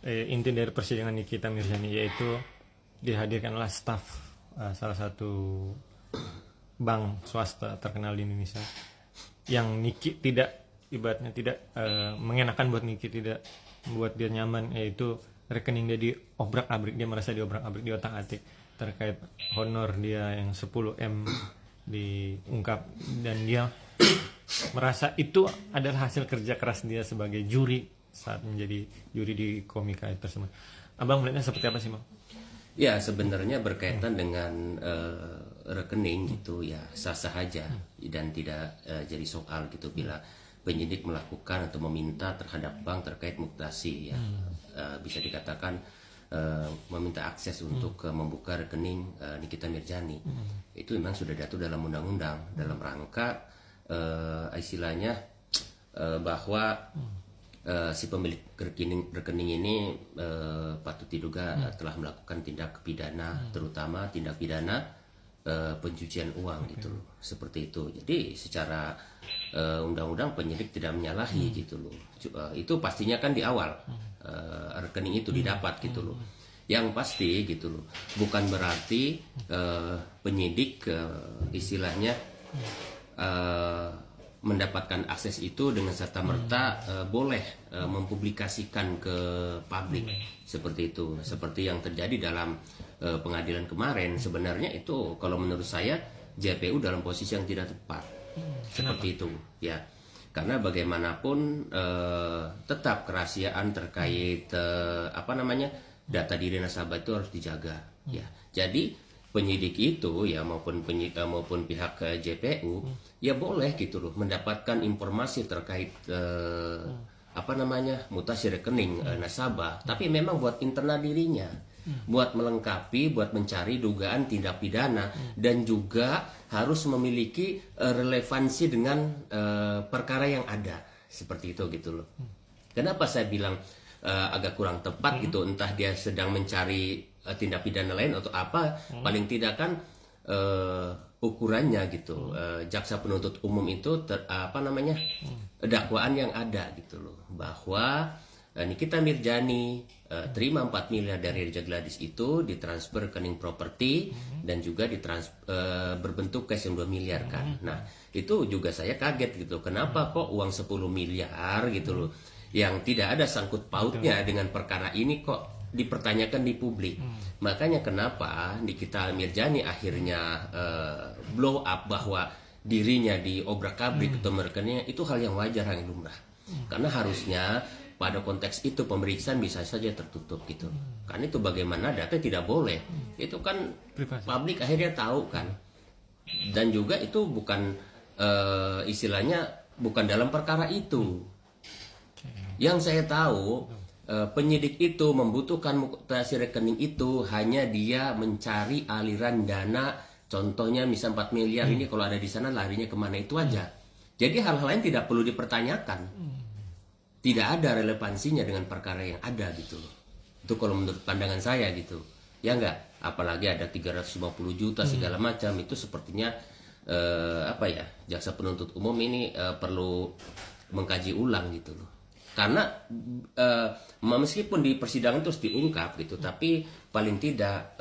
inti dari persidangan Nikita Mirzani yaitu dihadirkanlah staf salah satu bank swasta terkenal di Indonesia yang Niki tidak ibaratnya tidak mengenakan buat Niki, tidak buat dia nyaman, yaitu rekening dia diobrak-abrik, dia merasa diobrak-abrik, di otak-atik terkait honor dia yang 10 M diungkap, dan dia merasa itu adalah hasil kerja keras dia sebagai juri saat menjadi juri di Komika tersebut. Abang melihatnya seperti apa sih, Bang? Ya, sebenarnya berkaitan dengan rekening gitu ya sah-sah aja dan tidak jadi soal gitu bila penyidik melakukan atau meminta terhadap bank terkait mutasi ya. Bisa dikatakan meminta akses untuk membuka rekening Nikita Mirzani. Itu memang sudah diatur dalam undang-undang dalam rangka istilahnya bahwa si pemilik rekening ini patut diduga telah melakukan tindak pidana, terutama tindak pidana pencucian uang gitu loh, seperti itu. Jadi secara undang-undang penyidik tidak menyalahi gitu loh. Itu pastinya kan di awal rekening itu didapat gitu loh. Yang pasti gitu loh, bukan berarti penyidik istilahnya mendapatkan akses itu dengan serta-merta boleh mempublikasikan ke publik seperti itu, seperti yang terjadi dalam pengadilan kemarin. Sebenarnya itu kalau menurut saya JPU dalam posisi yang tidak tepat. Seperti itu ya, karena bagaimanapun tetap kerahasiaan terkait data diri nasabah itu harus dijaga ya. Jadi penyidik itu ya maupun pihak JPU ya boleh gitu loh mendapatkan informasi terkait mutasi rekening nasabah, tapi memang buat internal dirinya, buat melengkapi, buat mencari dugaan tindak pidana, dan juga harus memiliki relevansi dengan perkara yang ada, seperti itu gitu loh. Kenapa saya bilang agak kurang tepat gitu, entah dia sedang mencari tindak pidana lain atau apa, paling tidak kan ukurannya gitu. Jaksa penuntut umum itu dakwaan yang ada gitu loh, bahwa Nikita Mirzani terima 4 miliar dari Raja Gladys itu ditransfer rekening properti dan juga berbentuk cash yang 2 miliar kan. Nah, itu juga saya kaget gitu. Kenapa kok uang 10 miliar gitu loh yang tidak ada sangkut pautnya dengan perkara ini kok dipertanyakan di publik. Makanya kenapa Nikita Mirzani akhirnya blow up bahwa dirinya diobrak-abrik atau rekeningnya, itu hal yang wajar, hal yang lumrah. Karena harusnya pada konteks itu pemeriksaan bisa saja tertutup gitu. Karena itu bagaimana data tidak boleh. Itu kan publik akhirnya tahu kan. Dan juga itu bukan istilahnya bukan dalam perkara itu. Yang saya tahu penyidik itu membutuhkan mutasi rekening itu hanya dia mencari aliran dana, contohnya misal 4 miliar ini kalau ada di sana larinya kemana, itu aja. Jadi hal-hal lain tidak perlu dipertanyakan, tidak ada relevansinya dengan perkara yang ada gitu loh. Itu kalau menurut pandangan saya gitu ya, enggak, apalagi ada 350 juta segala macam, itu sepertinya jaksa penuntut umum ini perlu mengkaji ulang gitu loh. Karena meskipun di persidangan terus diungkap gitu, tapi paling tidak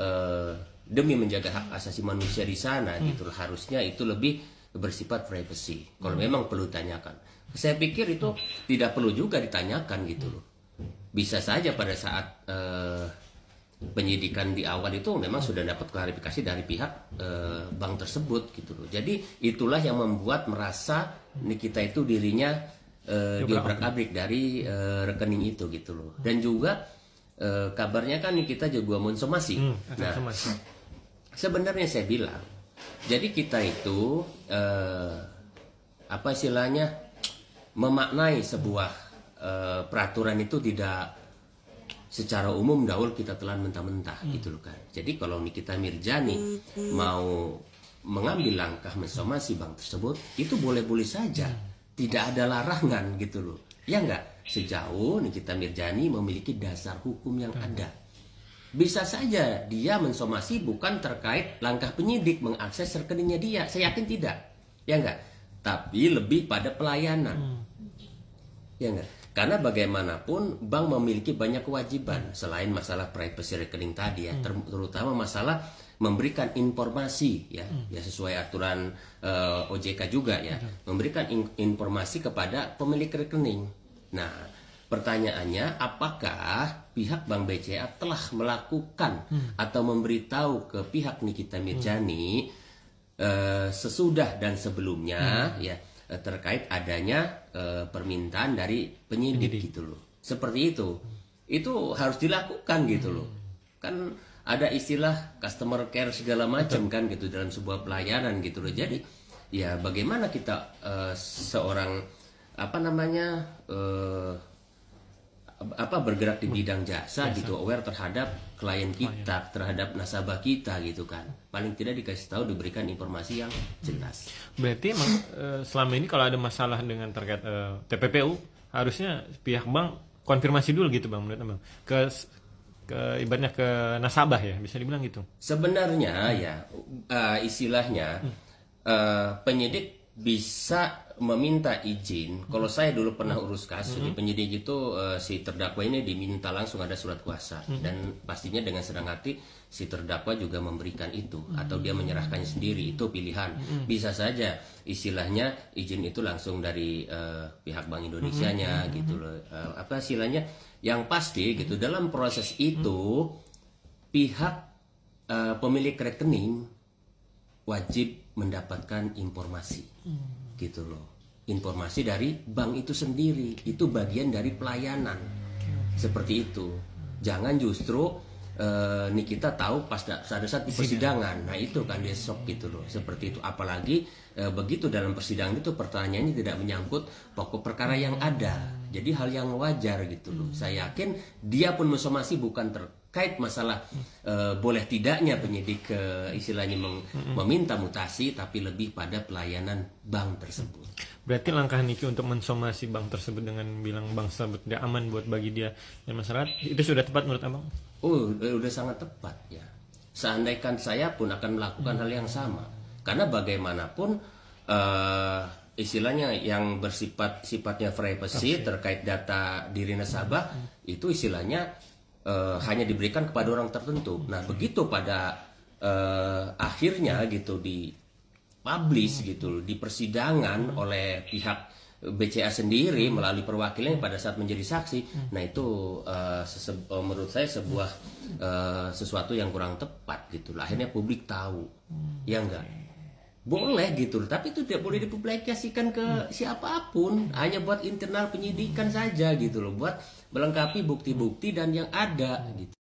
demi menjaga hak asasi manusia di sana gitu, harusnya itu lebih bersifat privacy. Kalau memang perlu ditanyakan, saya pikir itu tidak perlu juga ditanyakan gitu loh. Bisa saja pada saat penyidikan di awal itu memang sudah dapat klarifikasi dari pihak bank tersebut gitu loh. Jadi itulah yang membuat merasa Nikita itu dirinya diobrak-abrik dari rekening itu gitu loh. Dan juga kabarnya kan kita juga mau somasi. Nah, sebenarnya saya bilang, jadi kita itu istilahnya memaknai sebuah peraturan itu tidak secara umum daul kita telan mentah-mentah gitu loh kan. Jadi kalau Nikita Mirzani mau mengambil langkah mensomasi bank tersebut, itu boleh-boleh saja. Tidak ada larangan gitu loh. Ya enggak? Sejauh Nikita Mirzani memiliki dasar hukum yang ada. Bisa saja dia mensomasi bukan terkait langkah penyidik mengakses rekeningnya dia. Saya yakin tidak. Ya enggak? Tapi lebih pada pelayanan. Ya enggak? Karena bagaimanapun bank memiliki banyak kewajiban selain masalah privacy rekening tadi ya, terutama masalah memberikan informasi ya, ya sesuai aturan OJK juga ya, memberikan informasi kepada pemilik rekening. Nah, pertanyaannya, apakah pihak Bank BCA telah melakukan atau memberitahu ke pihak Nikita Mirjani sesudah dan sebelumnya ya terkait adanya permintaan dari penyidik gitu loh. Seperti itu harus dilakukan gitu loh. Kan ada istilah customer care segala macam kan gitu dalam sebuah pelayanan gitu loh. Jadi ya bagaimana kita seorang bergerak di bidang jasa gitu, aware terhadap klien kita, terhadap nasabah kita gitu kan. Paling tidak dikasih tahu, diberikan informasi yang jelas. Berarti emang selama ini kalau ada masalah dengan terkait TPPU harusnya pihak bank konfirmasi dulu gitu Bang, menurut Bang. Ibaratnya ke nasabah ya, bisa dibilang gitu. Sebenarnya ya istilahnya penyidik bisa meminta izin. Kalau saya dulu pernah urus kasus di penyidik itu si terdakwa ini diminta langsung ada surat kuasa dan pastinya dengan senang hati si terdakwa juga memberikan itu atau dia menyerahkannya sendiri, itu pilihan. Bisa saja istilahnya izin itu langsung dari pihak Bank Indonesianya gitu loh. Apa istilahnya? Yang pasti gitu dalam proses itu pihak pemilik rekening wajib mendapatkan informasi gitu loh, informasi dari bank itu sendiri, itu bagian dari pelayanan seperti itu. Jangan justru Nikita tahu pas pada saat di persidangan, nah itu kan dia shock gitu loh, seperti itu. Apalagi begitu dalam persidangan itu pertanyaannya tidak menyangkut pokok perkara yang ada, jadi hal yang wajar gitu loh. Saya yakin dia pun mensomasi bukan terkait masalah boleh tidaknya penyidik istilahnya meminta mutasi, tapi lebih pada pelayanan bank tersebut. Berarti langkah Niki untuk mensomasi bank tersebut dengan bilang bank tersebut tidak aman buat bagi dia dan masyarakat, itu sudah tepat menurut Abang? Oh, udah sangat tepat ya. Seandainya saya pun akan melakukan hal yang sama. Karena bagaimanapun istilahnya yang sifatnya privacy terkait data diri nasabah itu istilahnya hanya diberikan kepada orang tertentu. Nah, begitu pada akhirnya gitu di publish gitu di persidangan oleh pihak BCA sendiri melalui perwakilannya pada saat menjadi saksi, nah itu menurut saya sebuah sesuatu yang kurang tepat gitu. Akhirnya publik tahu, ya enggak boleh gitu, tapi itu tidak boleh dipublikasikan ke siapapun, hanya buat internal penyidikan saja gitu loh, buat melengkapi bukti-bukti dan yang ada gitu.